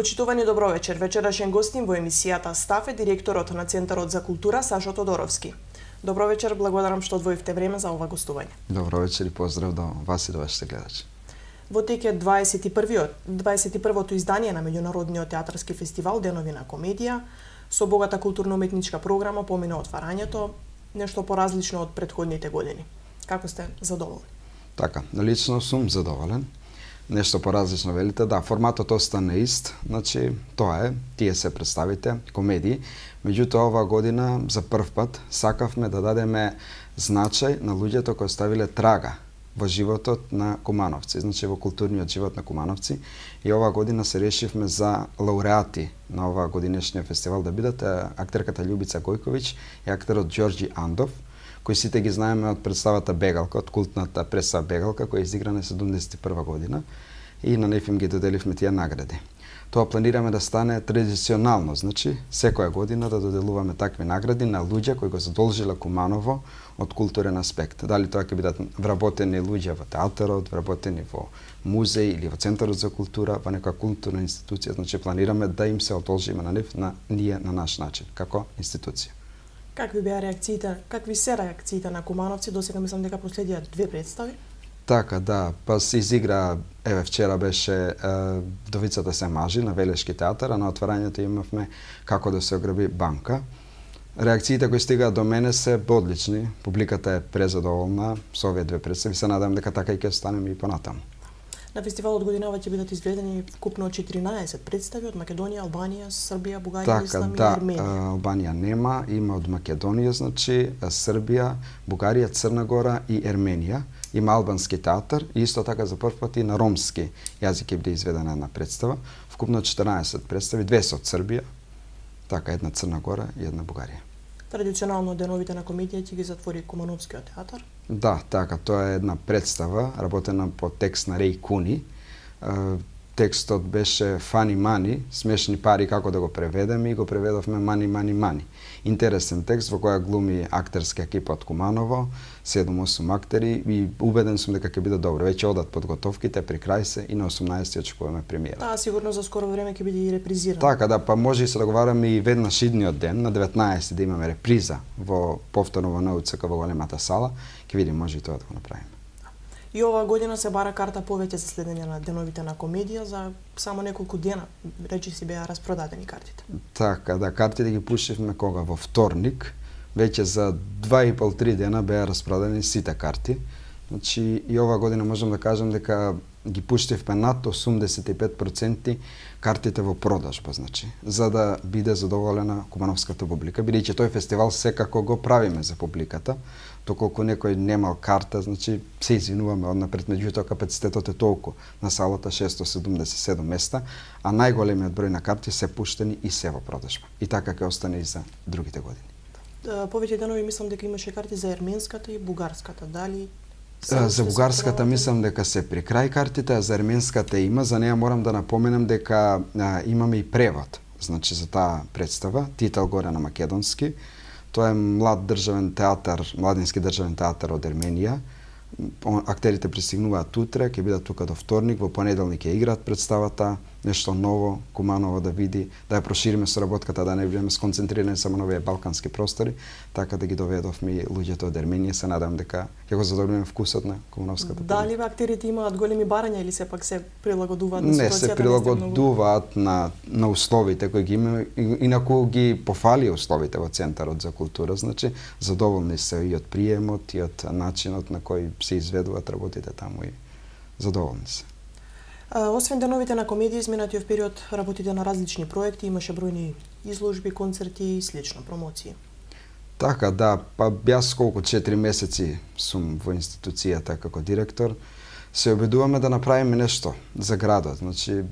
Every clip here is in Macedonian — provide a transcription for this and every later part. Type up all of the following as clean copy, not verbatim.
Почитувани добро вечер. Вечерашен гостин во емисијата Стаф е директорот на Центарот за култура Сашо Тодоровски. Добро вечер, благодарам што одвоивте време за ова гостување. Добро вечер и поздрав до вас и до вашите гледачи. Во тек е 21-то издание на меѓународниот театарски фестивал Денови на комедија, со богата културно-уметничка програма помина отварањето, нешто поразлично од претходните години. Како сте задоволни? Така, лично сум задоволен. Нешто поразлично велите, да, форматот остане ист, значи тоа е, тие се представите, комедии. Меѓутоа оваа година за прв пат сакавме да дадеме значај на луѓето кои оставиле трага во животот на кумановци, значи во културниот живот на кумановци. И оваа година се решивме за лауреати на оваа годинешниот фестивал да бидат актерката Љубица Гојковиќ и актерот Ѓорѓи Андов, кои сите ги знаеме од представата Бегалка, од култната представа Бегалка, која е изиграна 71 година, и на нив им ги доделивме тие награди. Тоа планираме да стане традиционално, значи секоја година да доделуваме такви награди на луѓе кои го задолжиле Куманово од културен аспект. Дали тоа ќе бидат вработени луѓе во театарот, вработени во музеј или во Центарот за култура, во некоја културна институција, значи планираме да им се одолжиме на нив на ние на наш начин, како институција. Какви се реакциите на кумановци? Досега мислам дека последија 2 представи. Така, да, па се изигра, вчера беше Вдовицата се мажи на Велешки театар, а на отварањето имавме Како да се ограби банка. Реакциите кои стигаат до мене се одлични, публиката е презадоволна со овие 2 представи, се надам дека така и ќе останеме и понатаму. На фестивалот годинава ќе бидат изведени вкупно 14 представи од Македонија, Албанија, Србија, Бугарија, Ислам и Арменија. Така, Албанија нема, има од Македонија, значи Србија, Бугарија, Црна Гора и Ерменија. Има албански театар и исто така за прв пат и на ромски јазик ќе биде изведена една представа. Вкупно 14 представи, 2 се од Србија, така една Црна Гора и една Бугарија. Традиционално деновите на комедија ќе ги затвори Кумановскиот театар. Да, така, тоа е една представа работена по текст на Реј Куни. Текстот беше Фани Мани, смешни пари како да го преведеме и го преведовме Мани Мани Мани. Интересен текст во која глуми актерска екипа од Куманово, 7-8 актери и убеден сум дека ќе биде добро. Веќе одат подготовките, при крај се и на 18 очекуваме премиера. Да, сигурно за скоро време ќе биде и репризирано. Така, да, па може и се договараме и веднаш идниот ден, на 19 да имаме реприза во повторно во НУЦК во големата сала. Ќе видиме, може и тоа да го направиме. И оваа година се бара карта повеќе за следење на деновите на комедија за само неколку дена. Речи си беа распродадени картите. Така, да, картите ги пуштивме кога во вторник. Веќе за 2,5-3 дена беа распродадени сите карти. Значи и оваа година можам да кажам дека ги пуштивме над 85% картите во продажба, значи, за да биде задоволена кумановската публика, бидејќи тој фестивал секако го правиме за публиката. Доколку некој немал карта, значи се извинуваме однапред, меѓутоа капацитетот е толку на салата 677 места, а најголемиот број на карти се пуштени и се во продажба. И така ќе остане и за другите години. Повеќе денови мислам дека имаше карти за ерменската и бугарската. Дали за бугарската мислам дека се при крај картите, а за ерменската има. За неја морам да напоменам дека имаме и превод, значи за таа представа, титул горе на македонски. Тоа е млад државен театар, младински државен театар од Ерменија. Актерите пристигнуваат утре, ќе бидат тука до вторник, во понеделник ќе играат представата, нешто ново, Куманово да види, да ја прошириме соработката, да не бидеме сконцентрирани само на овие балкански простори, така да ги доведовме и луѓето од Ерменија, се надам дека ќе го задоволиме вкусот на кумановската публика. Дали актерите имаат големи барања или сепак се прилагодуваат на ситуацијата? Не, се прилагодуваат на условите кои ги имаме, инаку ги пофали условите во Центарот за култура, значи задоволни се и од приемот и од начинот на кој се изведуваат работите таму и задоволни се. Освен деновите на комедија, изминатиот период работите на различни проекти, имаше бројни изложби, концерти и слично промоции. Така, да, па јас колку 4 месеци сум во институцијата како директор, се обидуваме да направиме нешто за градот. Значи,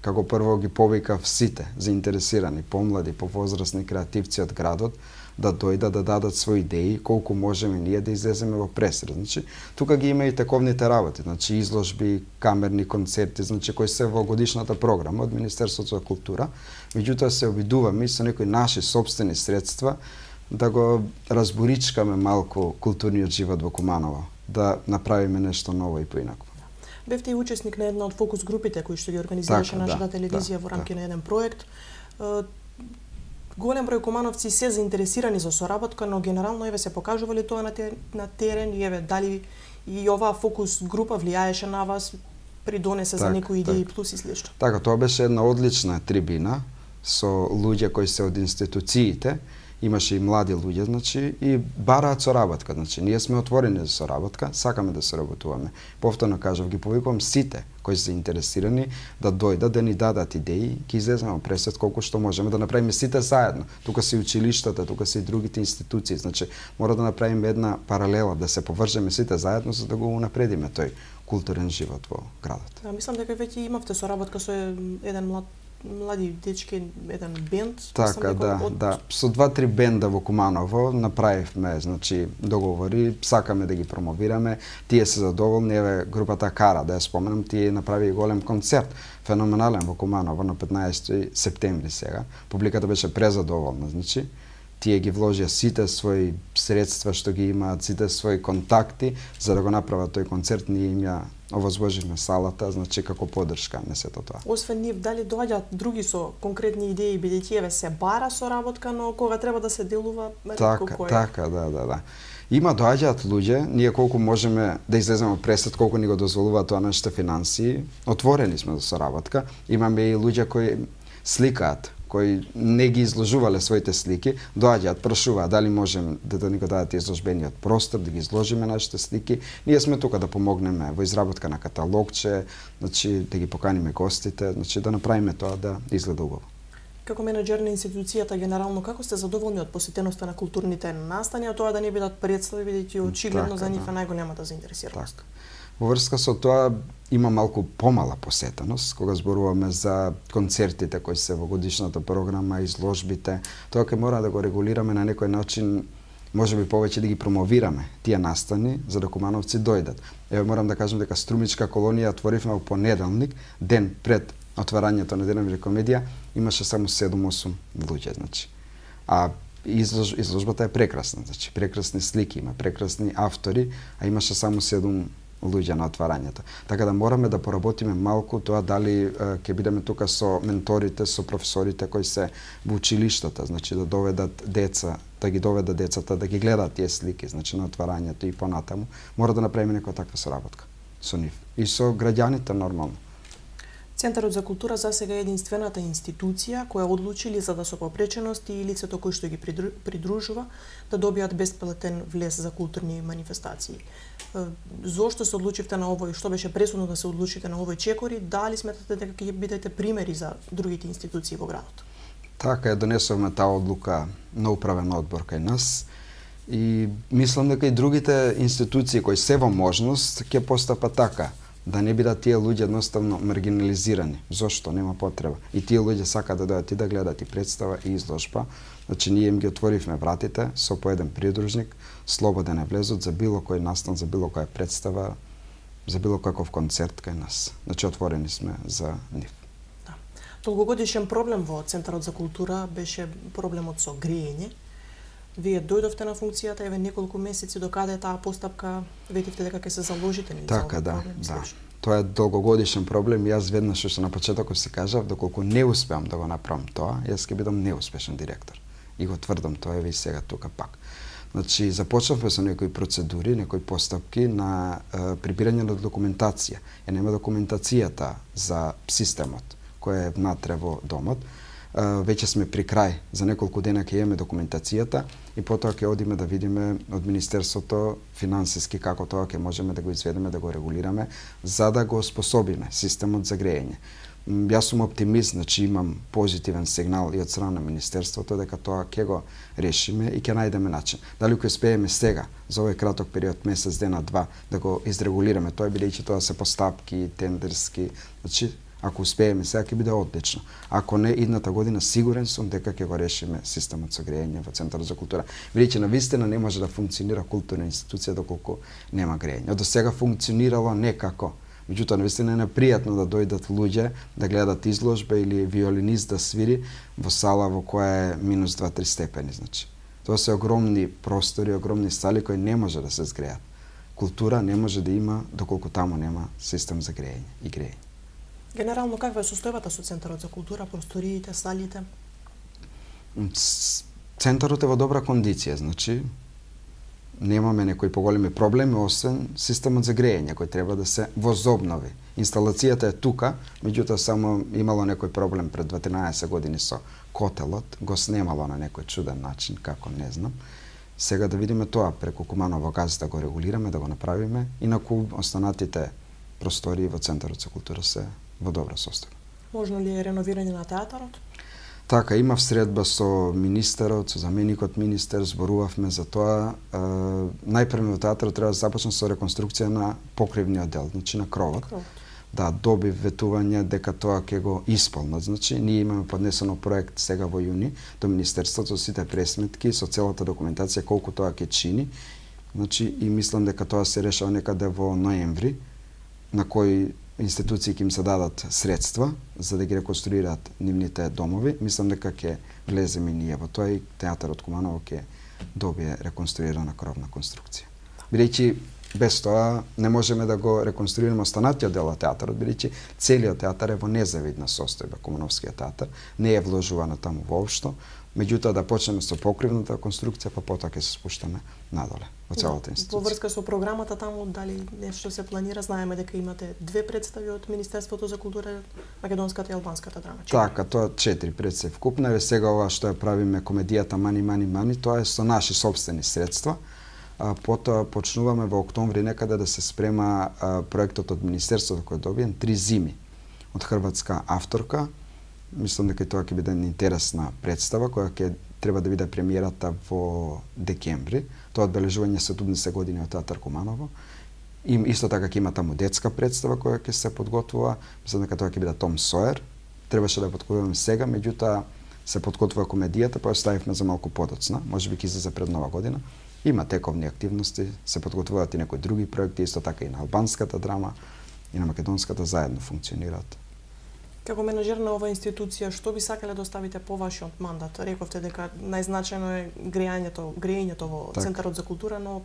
како прво ги повикав сите заинтересирани, помлади, повозрасни креативци од градот, да дојдат да дадат своји идеи, колку можеме ние да излеземе во пресред. Значи, тука ги има и тековните работи, значи изложби, камерни концерти, значи кои се во годишната програма од Министерството за култура. Меѓутоа се обидуваме и со некои наши сопствени средства да го разборичкаме малку културниот живот во Куманово, да направиме нешто ново и поинаку. Бевте и учесник на една од фокус групите кои што ги организираше нашата телевизија во рамки на еден проект. Голем број кумановци се заинтересирани за соработка, но генерално еве се покажували тоа на терен и еве дали и оваа фокус група влијаеше на вас, придонесе за некои идеи плюс и слично. Така, тоа беше една одлична трибина со луѓе кои се од институциите, имаше и млади луѓе, значи, и бараат соработка. Значи, ние сме отворени за соработка, сакаме да соработуваме. Повторно кажав, ги повикувам сите кои се интересирани да дојдат, да ни дадат идеи, ќе излеземе пресвет колку што можеме да направиме сите заедно. Тука се и училиштата, тука се и другите институции, значи мора да направиме една паралела, да се поврземе сите заедно за да го унапредиме тој културен живот во градот. Да, мислам дека веќе имавте соработка со еден млади дечки, еден бенд. Така, да. Со 2-3 бенда во Куманово направивме, значи, договори, сакаме да ги промовираме, тие се задоволни, еве групата Кара, да ја споменам, тие направи голем концерт, феноменален во Куманово на 15 септември сега. Публиката беше презадоволна, значи, тие ги вложија сите своји средства што ги имаат, сите своји контакти за да го направат тој концерт, ние им ја овозложивме салата, значи како поддршка на сето тоа. Освен нив, дали доаѓаат други со конкретни идеи, бидејќи еве се бара соработка, но кога треба да се делува, ретко кој. Така, да. Има доаѓаат луѓе, ние колку можеме да излеземе пресвет, колку ни го дозволуваат тоа нашите финансии, отворени сме за соработка. Имаме и луѓе кои сликаат, кои не ги изложувале своите слики, доаѓаат, прашуваат дали можеме да ни го дадат изложбениот простор, да ги изложиме нашите слики. Ние сме тука да помогнеме во изработка на каталогче, значи да ги поканиме гостите, значи да направиме тоа да изгледа убаво. Како менаџер на институцијата, генерално, како сте задоволни од посетеноста на културните настани, а тоа да не бидат представи, бидејќи очигледно за нив е најголемата заинтересираност? Така. Во врска со тоа има малку помала посетеност, кога зборуваме за концертите кои се во годишната програма, изложбите, тоа ќе мора да го регулираме на некој начин, можеби повеќе да ги промовираме тие настани за да кумановци дојдат. Еве морам да кажам дека Струмичка колонија отворивме во понеделник, ден пред отварањето на Денот на комедија, имаше само 7-8 луѓе, значи. А изложбата е прекрасна, значи прекрасни слики има, прекрасни автори, а имаше само 7 луѓе на отварањето. Така да мораме да поработиме малку тоа дали ќе бидеме тука со менторите, со професорите кои се во училиштата, значи да доведат деца, да ги доведат децата да ги гледаат тие слики, значи на отварањето и понатаму. Мора да направиме некоја таква соработка со нив и со граѓаните нормално. Центарот за култура засега е единствената институција која одлучили за да со попречености и лицето кој што ги придружува да добијат бесплатен влез за културни манифестации. Зошто се одлучивте на овој, што беше пресудно да се одлучите на овој чекори, дали сметате дека ќе бидете примери за другите институции во градот? Така ја донесовме таа одлука на управен одбор кај нас и мислам дека и другите институции кои се во можност ќе постапат така, да не бидат тие луѓе едноставно маргинализирани. Зошто? Нема потреба. И тие луѓе сакаат да дојдат и да гледат и представа и изложба. Значи ние им ги отворивме вратите со по еден придружник, слободен е влезот за било кој настан, за било која представа, за било каков концерт кај нас. Значи отворени сме за нив. Да. Долгогодишен проблем во Центарот за култура беше проблемот со грејење. Вие дојдовте на функцијата, еве неколку месеци, докаде таа постапка, ветивте дека ќе се заложите ни така, за да, проблем? Да. Тоа е долгогодишен проблем. Јас веднаш што на почетокот си кажав, доколку не успеам да го направам тоа, јас ќе бидам неуспешен директор. И го тврдам тоа еве и сега тука пак. Значи започнавме со некои процедури, некои постапки на прибирање на документација. Нема документацијата за системот кој е внатре во домот. Веќе сме при крај, за неколку дена ќе имаме документацијата и потоа ќе одиме да видиме од Министерството финансиски како тоа ќе можеме да го изведеме, да го регулираме, за да го способиме системот за грејење. Јас сум оптимист, значи имам позитивен сигнал и од страна на Министерството дека тоа ќе го решиме и ќе најдеме начин. Дали ќе успееме сега, за овој краток период, месец, дена, два, да го изрегулираме тоа, бидејќи тоа се постапки, тендерски, значи ако успееме сега ќе биде одлично. Ако не, идната година сигурен сум дека ќе го решиме системот со грејење во Центарот за култура. Бидејќи навистина не може да функционира културна институција доколку нема грејење. До сега функционирало некако. Меѓутоа навистина е непријатно да дојдат луѓе да гледат изложба или виолинист да свири во сала во која е минус 2-3 степени, значи. Тоа се огромни простори, огромни сали кои не може да се згреат. култура не може да има доколку таму нема систем за грејење и грејење. Генерално, каква е состојбата со Центарот за култура, просториите, салите? Центарот е во добра кондиција, значи немаме некои поголеми проблеми, освен системот за грејење кој треба да се возобнови. Инсталацијата е тука, меѓутоа само имало некој проблем пред 12 години со котелот, го снемало на некој чуден начин, како не знам. Сега да видиме тоа преку Куманово газ да го регулираме, да го направиме, инаку останатите простории во Центарот за култура се во добра состојба. Можно ли е реновирање на театарот? Така, имав средба со министерот, со заменикот министер, зборувавме за тоа. Најпрво театарот треба да започне со реконструкција на покривниот дел, значи на кровот. Да, доби ветување дека тоа ќе го исполнат. Значи, ние имаме поднесено проект сега во јуни до Министерството со сите пресметки, со целата документација колку тоа ќе чини. Значи, и мислам дека тоа се решава некаде во ноември, на кои институции ќе им се дадат средства за да ги реконструираат нивните домови. Мислам дека ќе влеземе и ние во тоа и театарот Куманово ќе добие реконструирана кровна конструкција. Бидејќи без тоа не можеме да го реконструираме останатиот дел од театарот, бидејќи целиот театар е во незавидна состојба, Кумановскиот театар, не е вложувано таму воопшто. Меѓутоа да почнеме со покривната конструкција, па потоа ќе се спуштаме надоле во целата институција. Во врска со програмата таму, дали нешто се планира? Знаеме дека имате 2 представи од Министерството за култура, македонската и албанската драма. Така, тоа 4 представи вкупно. Сега ова што ја правиме комедијата Мани, Мани, Мани, тоа е со наши сопствени средства. Потоа почнуваме во октомври некаде да се спрема проектот од Министерството кој добиен 3 зими од хрватска авторка. Мислам дека тоа ќе биде интересна представа која ќе треба да биде премиерата во декември. Тоа одбележување 70 години од театар Куманово. И исто така ќе има таму детска представа која ќе се подготвува. Мислам дека тоа ќе биде Том Сойер. Требаше да ја подготвуваме сега, меѓутоа се подготвува комедијата, па оставивме за малку подоцна. Можеби ќе излезе пред нова година. Има тековни активности, се подготвуваат и некои други проекти, исто така и на албанската драма и на македонската заедно функционираат. Како менаџер на оваа институција, што би сакале да оставите по вашиот мандат? Рековте дека најзначајно е грејењето во Так. Центарот за култура, но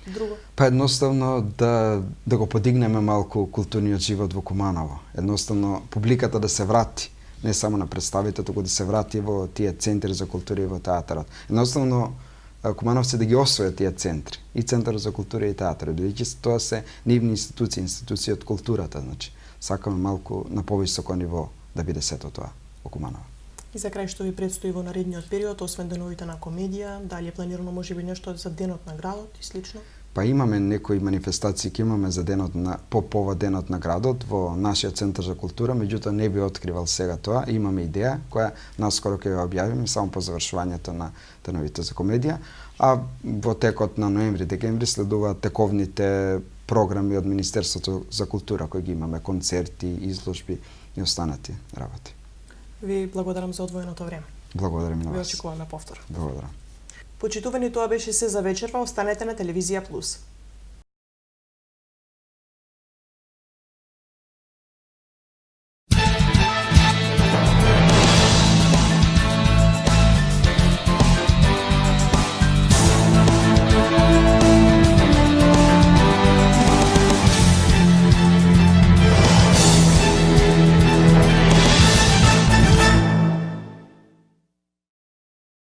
друго? Па едноставно да го подигнеме малку културниот живот во Куманово. Едноставно публиката да се врати, не само на представите, туку да се врати во тие центри за култура и во театарот. Едноставно кумановци да ги освојат тие центри, и Центарот за култура и театар, бидејќи тоа се нивни институции од културата, значи сакаме малку на повисоко ниво да биде сето тоа во Куманово. И за крај што ви предстои во наредниот период, освен деновите на комедија, дали е планирано можеби нешто за денот на градот и слично? Па имаме некои манифестации ќе имаме за денот на по повод денот на градот во нашиот Центар за култура, меѓутоа не би откривал сега тоа. Имаме идеја која наскоро ќе ја објавиме само по завршувањето на деновите за комедија, а во текот на ноември, декември следуваат тековните програми од Министерството за култура кои ги имаме, концерти, изложби и останати работи. Ви благодарам за одвоеното време. Благодарам и на Ви вас. очекуваме повтор. Благодарам. Почитувани, тоа беше се за вечерва. Останете на Телевизија Плюс.